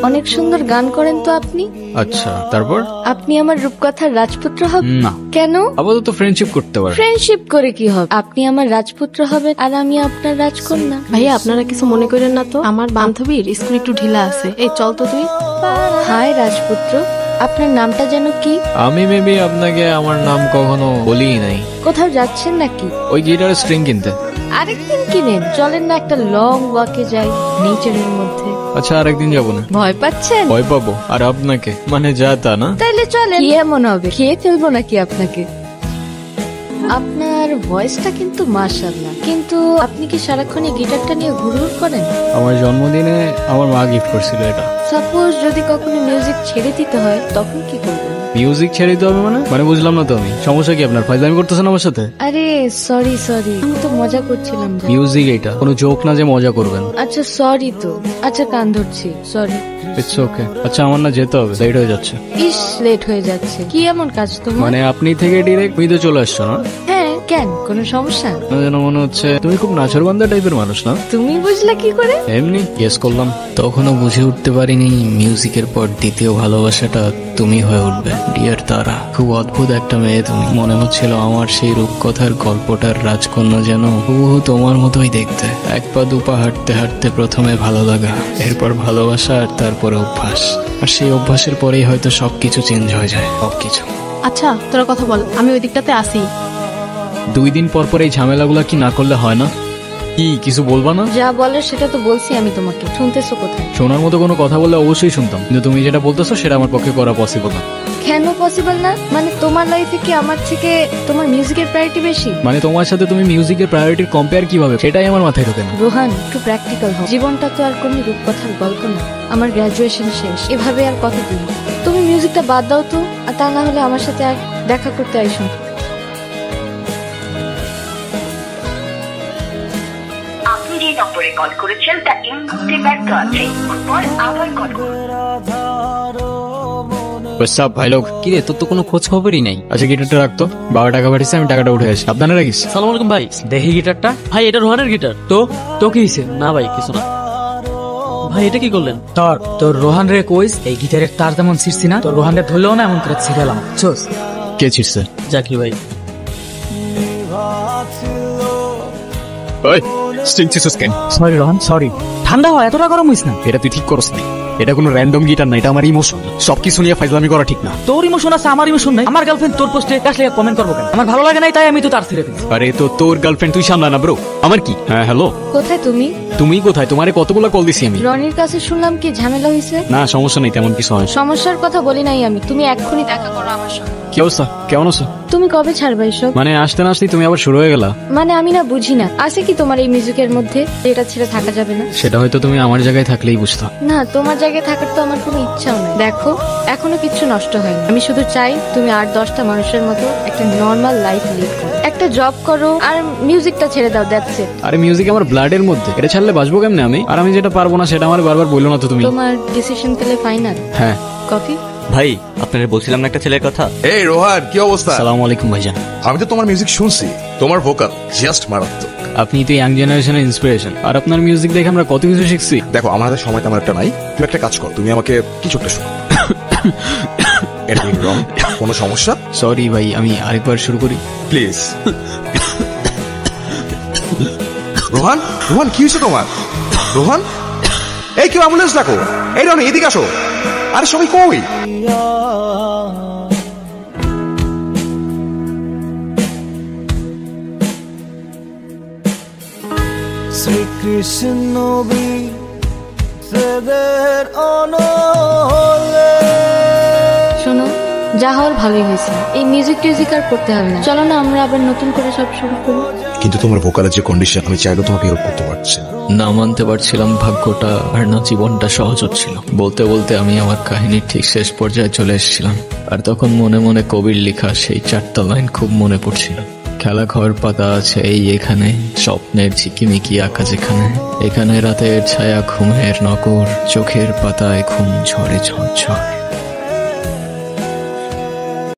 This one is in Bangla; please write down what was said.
অনেক সুন্দর গান করেন তো আপনি। আচ্ছা, তারপর? আপনি আমার রূপকথার রাজপুত্র হবেন? না। কেন? আপাতত ফ্রেন্ডশিপ করতে পারো। ফ্রেন্ডশিপ করে কি হবে? আপনি আমার রাজপুত্র হবেন আর আমি আপনার রাজকন্যা। ভাইয়া আপনারা কিছু মনে করেন না তো, আমার বান্ধবীর স্কুল একটু ঢিলা আছে, এই চল তো তুই। হাই রাজপুত্র, আপনার নামটা যেন কি? আমি মেবি আপনাকে আমার নাম কখনো বলিই নাই। কোথাও যাচ্ছেন নাকি? ওই গিটারের স্ট্রিং কিনতে। আরেকদিন কিনেন, চলেন না একটা লং ওয়াকে যাই নেচারের মধ্যে। আচ্ছা, আরেকদিন যাবো না। ভয় পাচ্ছেন? ভয় পাবো? আর আপনাকে মানে যা তা না। তাইলে চলেন। কি এমন হবে, খেয়ে ফেলবো নাকি আপনাকে? আপনার ভয়েসটা কিন্তু মাশাআল্লাহ, কিন্তু আপনি কি সারাক্ষণ এই গিটারটা নিয়ে ঘুরঘুর করেন? আমার জন্মদিনে আমার মা গিফট করছিল এটা। সাপোজ যদি কখনো মিউজিক ছেড়ে দিতে হয় তখন কি করবেন? মিউজিক ছেড়ে দিতে হবে মানে বুঝলাম না তো আমি। সমস্যা কি আপনার? ফাইজলামি করতেছেন আমার সাথে? আরে সরি আমি তো মজা করছিলাম। মিউজিক এটা কোনো জোক না যে মজা করবেন। আচ্ছা সরি তো, আচ্ছা কান ধরছি, সরি। It's okay. আচ্ছা, আমার না যেতে হবে, লেট হয়ে যাচ্ছে। ইস, লেট হয়ে যাচ্ছে? কি এমন কাজ তোমার? মানে আপনি থেকে ডিরেক্ট বিদে চলে আসছো না? হ্যাঁ, কেন, কোনো সমস্যা? না, যেন মনে হচ্ছে তুমি খুব নাচরবান্ধা টাইপের মানুষ না? তুমি বুঝলা কি করে? এমনি গেস করলাম। তখনও বুঝে উঠতে পারিনি মিউজিকের পর দ্বিতীয় ভালোবাসাটা তুমি হয়ে উঠবে। ডিয়ার তারা, খুব অদ্ভুত একটা মেয়ে তুমি। মনে হচ্ছিল আমার সেই রূপকথার গল্পটার রাজকন্যা যেন হুবহু তোমার মতোই দেখতে। এক পা দুপা হাঁটতে হাঁটতে প্রথমে ভালো লাগা, এরপর ভালোবাসা, আর তারপরে অভ্যাস। আর সেই অভ্যাসের পরেই হয়তো সবকিছু চেঞ্জ হয়ে যায়, সবকিছু। আচ্ছা তোরা কথা বল, আমি ওই দিকটাতে আসি। 2 দিন পর পর এই ঝামেলাগুলা কি না করলে হয় না? কি কিছু বলবা না? যা বলার সেটা তো বলছি আমি তোমাকে, শুনতেছো কোথায়? শোনার মতো কোনো কথা বললে অবশ্যই শুনতাম, কিন্তু তুমি যেটা বলতেছো সেটা আমার পক্ষে করা পসিবল না। কেন পসিবল না? মানে তোমার লাইফে কি আমার থেকে তোমার মিউজিকের প্রায়োরিটি বেশি? মানে তোমার সাথে তুমি মিউজিকের প্রায়োরিটির কম্পেয়ার কিভাবে, সেটাই আমার মাথায় ঢোকে না। রোহান, একটু প্র্যাকটিক্যাল হও। জীবনটা তো আর কোনো রূপকথার গল্প না। আমার গ্রাজুয়েশন শেষ, এভাবে আর কতদিন? তুমি মিউজিকটা বাদ দাও তো, আর তা না হলে আমার সাথে আর দেখা করতে আইসো। আপনি যে নম্বরে কল করেছেন তা এই মুহূর্তে ব্যস্ত আছে, পর আবার কল করুন। ভাই লোক, কি রে, তোর তো কোনো খোঁজ খবরই নাই। আচ্ছা গিটারটা রাখতো, বাবা টাকা পাঠিয়েছে, আমি টাকাটা উঠে আসি। আপনারা রাখিস। সালাম আলাইকুম ভাই, দেখি গিটারটা। ভাই এটা রোহানের গিটার। তো কি হয়েছে? না ভাই কিছু না। ভাই এটা কি করলেন? তোর রোহান রে কইস এই গিটারের তার তেমন ছিড়ছি না, তোর রোহান রে ধরলেও না এমন করে ছিড়ালাম। চোস কে ছিড়ছে? জাকির ভাই। ওই স্ট্রিং ছিড়ছিস কেন? Sorry Rohan, sorry. ঠান্ডা হয়, এতটা গরম হইস না। এটা তুই ঠিক করস না। এটা কোনো র্যান্ডম গিটার না, এটা আমার ইমোশন। সবকিছু নিয়ে ফাইজলামি করা ঠিক না। তোর ইমোশন আছে, আমার ইমোশন নাই। আমার গার্লফ্রেন্ড তোর পোস্টে আসলে কমেন্ট করবো কেন? আমার ভালো লাগে নাই তাই আমি তো তার ছেড়ে দিচ্ছি। আরে তো তোর গার্লফ্রেন্ড, তুই সামলা না ব্রো। আমার কি? হ্যাঁ হ্যালো, কোথায় তুমি? তুমি কোথায়? তোমারে কতগুলো কল দিছি আমি। রনির কাছে শুনলাম কি ঝামেলা হয়েছে। না সমস্যা নেই, তেমন কিছু হয়। সমস্যার কথা বলি নাই আমি, তুমি এক্ষুনি দেখা করো আমার সঙ্গে। কি অবস্থা, কেমন আছো? তুমি কবে ছাড়বে এসব? মানে আসতে না আসতেই তুমি আবার শুরু হয়ে গেলা। মানে আমি না বুঝি না, আছে কি তোমার এই মিউজিকের মধ্যে এটা ছেড়ে থাকা যাবে না? সেটা হয়তো তুমি আমার জায়গায় থাকলেই বুঝতো। না, তোমার জায়গায় থাকার তো আমার কোনো ইচ্ছাও নেই। দেখো, এখনো কিছু নষ্ট হয়নি। আমি শুধু চাই তুমি 8-10টা মানুষের মতো একটা নর্মাল লাইফ লিড করো, একটা জব করো, আর মিউজিকটা ছেড়ে দাও। That's it. আরে মিউজিক আমার ব্লাডের মধ্যে, এটা ছাড়লে বাঁচবো কেমনে আমি? আর আমি যেটা পারবো না সেটা আমার বারবার বললো না তো তুমি। তোমার ডিসিশন পেলে ফাইনাল। হ্যাঁ। কফি? ভাই আপনারা বলছিলাম না একটা ছেলের কথা। এই রোহান, কি অবস্থা? আসসালামু আলাইকুম ভাইজান। আমি তো তোমার মিউজিক শুনছি, তোমার ভোকাল জাস্ট মারাত্মক। আপনি তো ইয়াং জেনারেশনের ইন্সপিরেশন, আর আপনার মিউজিক দেখে আমরা কত কিছু শিখছি। দেখো আমার হাতে সময় তেমন একটা নাই, তুমি একটা কাজ কর, তুমি আমাকে কিছু একটা শোনো। এটা কি রং? কোনো সমস্যা? সরি ভাই, আমি আরেকবার শুরু করি প্লিজ। রোহান, রোহান কি হয়েছে তোমার? রোহান, এই কেউ অ্যাম্বুলেন্স ডাকো। এই রনি এদিকে আসো। আরে সবাই কই? শ্রীকৃষ্ণ শোনো, যা হওয়ার ভালোই হয়েছে। এই মিউজিক টিউজিক আর করতে হবে না। চলো না আমরা আবার নতুন করে সব শুরু করি। কিন্তু তোমার ভোকালের যে কন্ডিশন, আমি চাইলেও তোমাকে হেল্প করতে পারছি না। না মানতে পারছিলাম ভাগ্যটা, আর না জীবনটা সহজ হচ্ছিল। বলতে বলতে আমি আমার কাহিনীর ঠিক শেষ পর্যায়ে চলে এসেছিলাম, আর তখন মনে মনে কবির লেখা সেই 4টা লাইন খুব মনে পড়ছিল। খেলা ঘর পাতা আছে এই এখানে, স্বপ্নের ঝিকিমিকি আঁকা যেখানে, এখানে রাতের ছায়া ঘুমের নগর, চোখের পাতায় ঘুম ঝরে ঝরঝর।